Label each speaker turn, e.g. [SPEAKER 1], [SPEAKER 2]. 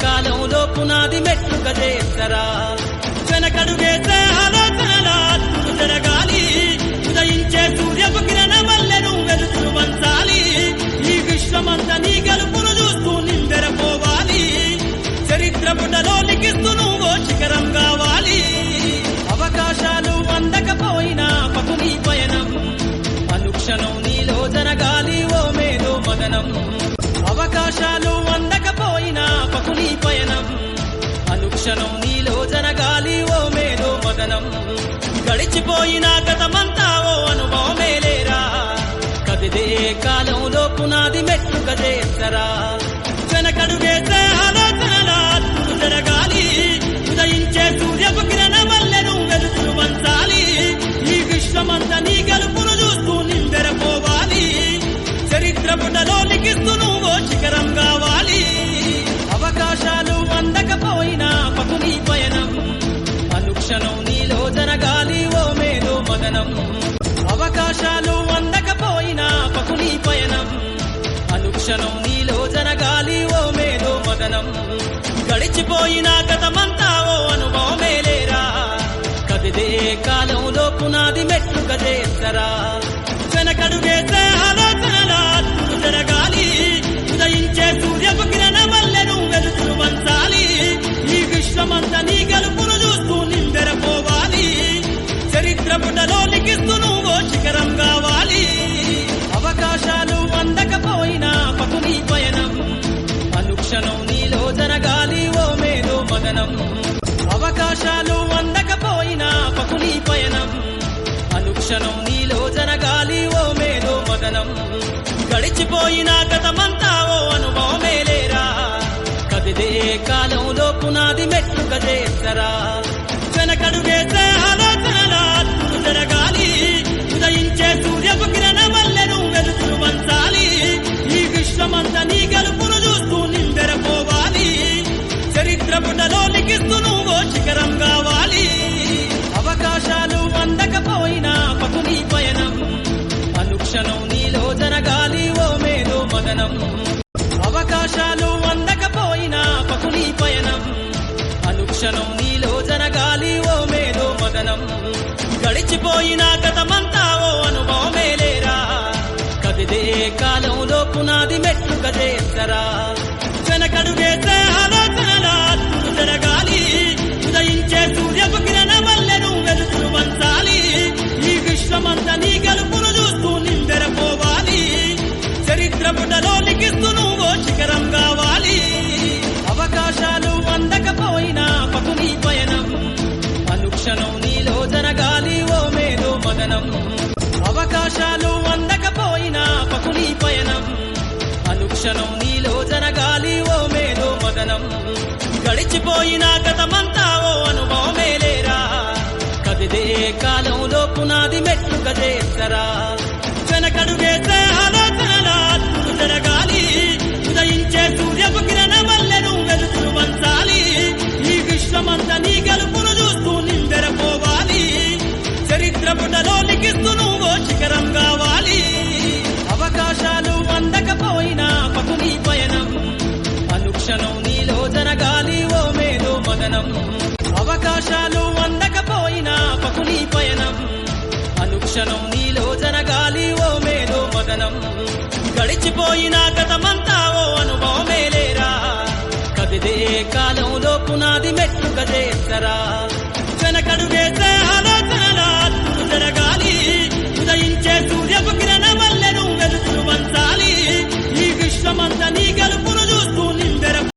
[SPEAKER 1] కాలంలో పునాది మెట్టుక చేస్తరా వెనకడుగేసే ఆలోచనల అద్దులు జరగాలి ఉదయించే సూర్యపు కిరణ మల్లెను వెలుతురు వంచాలి ఈ విశ్వమంతా నీ గెలుపును చూస్తూ నిందెరపోవాలి చరిత్ర పుటలో లిఖిస్తూ నువ్వో శిఖరం కావాలి అవకాశాలు అందకపోయినా పకుని పయనం అనుక్షణం నీలో జరగాలి ఓ మేధో మదనం అవకాశాలు అందకపోయినా పకుని పయనం అనుక్షణం నీలో జరగాలి ఓ మేధో మదనం గడిచిపోయిన గతమంతా ఓ అనుభవమేలేరా కదిదే కాలంలో పునాది మెట్టుక చేస్తరా వెనకడుగేసే ఆలోచనల అద్దులు జరగాలి ఉదయించే సూర్యపు కిరణ మల్లెను వెలుతురు వంచాలి ఈ విశ్వమంతా నీ గెలుపును చూస్తూ నిందెరపోవాలి చరిత్ర పుటలో లిఖిస్తూ నువ్వో శిఖరం కావాలి అవకాశాలు అందకపోయినా పకుని పయనం అనుక్షణం నీలో జరగాలి ఓ మేధో మదనం అవకాశాలు అందకపోయినా పకుని పయనం అనుక్షణం నీలో జరగాలి ఓ మేధో మదనం గడిచిపోయిన గతమంతా ఓ అనుభవమేలేరా కదిదే కాలంలో పునాది మెట్టుక చేస్తరా వెనకడుగేసే ఆలోచనల అద్దులు జరగాలి ఉదయించే సూర్యపు కిరణ మల్లెను వెలుతురు వంచాలి ఈ విశ్వమంతా నీ గెలుపును చూస్తూ నిందెరపోవాలి చరిత్ర పుటలో లిఖిస్తూ నువ్వో శిఖరం కావాలి అవకాశాలు అందకపోయినా పకుని పయనం అనుక్షణం నీలో జరగాలి ఓ మేధో మదనం అవకాశాలు అందకపోయినా పకుని పయనం అనుక్షణం నీలో జరగాలి ఓ మేధో మదనం గడిచిపోయిన గతమంతా ఓ అనుభవమేలేరా కదిదే కాలంలో పునాది మెట్టుక చేస్తరా వెనకడుగేసే ఆలోచనల అద్దులు జరగాలి ఉదయించే సూర్యపు కిరణ మల్లెను వెలుతురు వంచాలి ఈ విశ్వమంతా నీ గెలుపును చూస్తూ నిందెరపోవాలి చరిత్ర పుటలో లిఖిస్తూ నువ్వో శిఖరం కావాలి అవకాశాలు అందకపోయినా పకుని పయనం అనుక్షణం నీలో జరగాలి ఓ మేధో మదనం అవకాశాలు అందకపోయినా పకుని పయనం అనుక్షణం నీలో జరగాలి ఓ మేధో మదనం గడిచిపోయిన గతమంతా ఓ అనుభవమేలేరా కదిదే కాలంలో పునాది మెట్టుక చేస్తరా వెనకడుగేసే ఆలోచనల అద్దులు జరగాలి ఉదయించే సూర్యపు కిరణ మల్లెను వెలుతురు వంచాలి ఈ విశ్వమంతా నీ గెలుపును చూస్తూ నిందెరపోవాలి చరిత్ర పుటలో లిఖిస్తూ నువ్వో శిఖరం కావాలి అవకాశాలు అందకపోయినా పకుని పయనం అనుక్షణం నీలో జరగాలి ఓ మేధో మదనం అవకాశాలు అందకపోయినా పకుని పయనం అనుక్షణం నీలో జరగాలి ఓ మేధో మదనం గడిచిపోయిన గతమంతా ఓ అనుభవమేలేరా కదిదే కాలంలో పునాది మెట్టుక చేస్తరా వెనకడుగేసే ఆలోచనల అద్దులు జరగాలి ఉదయించే సూర్యపు కిరణ మల్లెను వెలుతురు వంచాలి ఈ విశ్వమంతా నీ గెలుపును చూస్తూ నిందెరపోవాలి చరిత్ర పుటలో లిఖిస్తూ నువ్వో శిఖరం కావాలి అవకాశాలు అందకపోయినా పకుని పయనం అనుక్షణం నీలో జరగాలి ఓ మేధో మదనం అవకాశాలు అందకపోయినా పకుని పయనం అనుక్షణం నీలో జరగాలి ఓ మేధో మదనం గడిచిపోయిన గతమంతా ఓ అనుభవమేలేరా కదిదే కాలంలో పునాది మెట్టుక చేస్తరా వెనకడుగేసే ఆలోచన